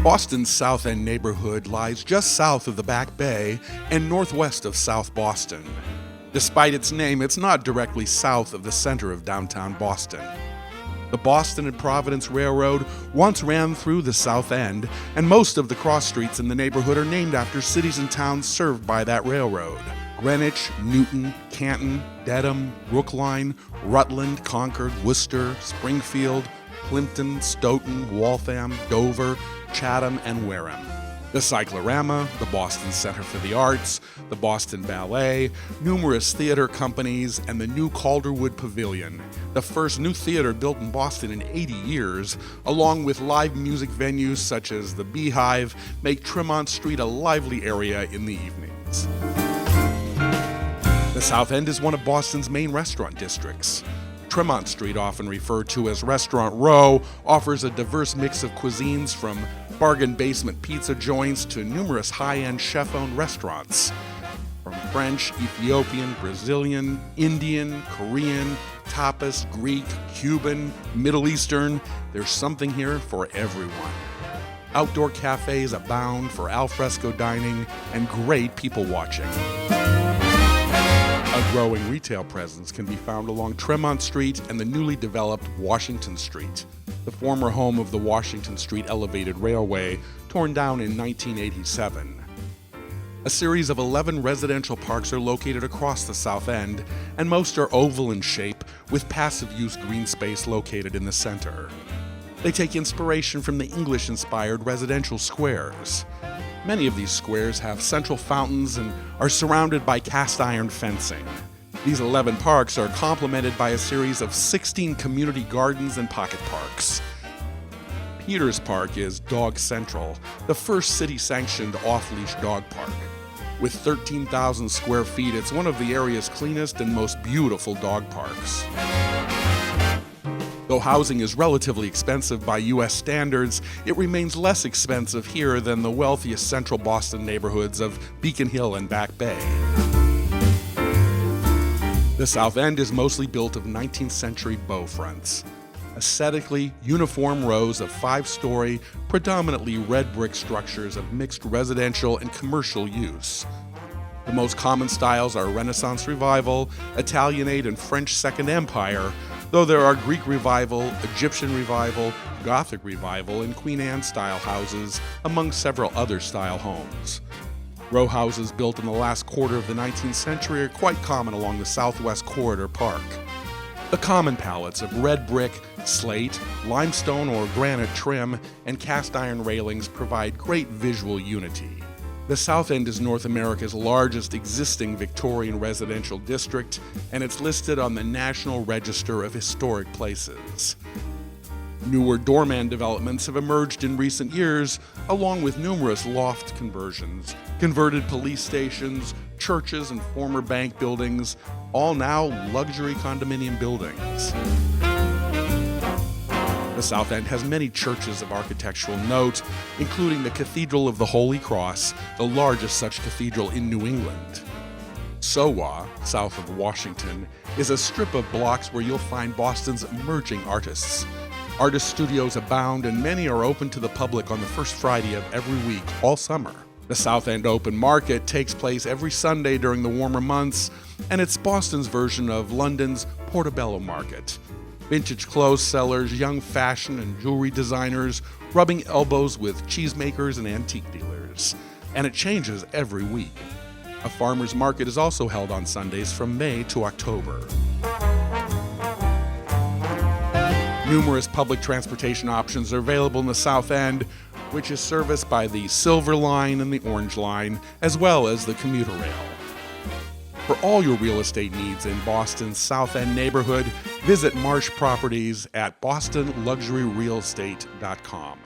Boston's South End neighborhood lies just south of the Back Bay and northwest of South Boston. Despite its name, it's not directly south of the center of downtown Boston. The Boston and Providence Railroad once ran through the South End, and most of the cross streets in the neighborhood are named after cities and towns served by that railroad. Greenwich, Newton, Canton, Dedham, Brookline, Rutland, Concord, Worcester, Springfield, Plimpton, Stoughton, Waltham, Dover, Chatham, and Wareham. The Cyclorama, the Boston Center for the Arts, the Boston Ballet, numerous theater companies, and the new Calderwood Pavillion, the first new theater built in Boston in 80 years, along with live music venues such as the Beehive, make Tremont Street a lively area in the evenings. The South End is one of Boston's main restaurant districts. Tremont Street, often referred to as Restaurant Row, offers a diverse mix of cuisines from bargain basement pizza joints to numerous high-end chef-owned restaurants. From French, Ethiopian, Brazilian, Indian, Korean, Tapas, Greek, Cuban, Middle Eastern, there's something here for everyone. Outdoor cafes abound for alfresco dining and great people watching. A growing retail presence can be found along Tremont Street and the newly developed Washington Street, the former home of the Washington Street Elevated Railway, torn down in 1987. A series of 11 residential parks are located across the South End, and most are oval in shape, with passive-use green space located in the center. They take inspiration from the English-inspired residential squares. Many of these squares have central fountains and are surrounded by cast-iron fencing. These 11 parks are complemented by a series of 16 community gardens and pocket parks. Peters Park is Dog Central, the first city-sanctioned off-leash dog park. With 13,000 square feet, it's one of the area's cleanest and most beautiful dog parks. Though housing is relatively expensive by U.S. standards, it remains less expensive here than the wealthiest central Boston neighborhoods of Beacon Hill and Back Bay. The South End is mostly built of 19th century bow fronts. Aesthetically uniform rows of 5-story, predominantly red brick structures of mixed residential and commercial use. The most common styles are Renaissance Revival, Italianate, and French Second Empire, though there are Greek Revival, Egyptian Revival, Gothic Revival, and Queen Anne style houses, among several other style homes. Row houses built in the last quarter of the 19th century are quite common along the Southwest Corridor Park. The common palettes of red brick, slate, limestone or granite trim, and cast iron railings provide great visual unity. The South End is North America's largest existing Victorian residential district, and it's listed on the National Register of Historic Places. Newer doorman developments have emerged in recent years, along with numerous loft conversions, converted police stations, churches, and former bank buildings, all now luxury condominium buildings. The South End has many churches of architectural note, including the Cathedral of the Holy Cross, the largest such cathedral in New England. SoWa, south of Washington, is a strip of blocks where you'll find Boston's emerging artists. Artist studios abound, and many are open to the public on the first Friday of every week, all summer. The South End Open Market takes place every Sunday during the warmer months, and it's Boston's version of London's Portobello Market. Vintage clothes sellers, young fashion and jewelry designers, rubbing elbows with cheesemakers and antique dealers. And it changes every week. A farmer's market is also held on Sundays from May to October. Numerous public transportation options are available in the South End, which is serviced by the Silver Line and the Orange Line, as well as the commuter rail. For all your real estate needs in Boston's South End neighborhood, visit Marsh Properties at bostonluxuryrealestate.com.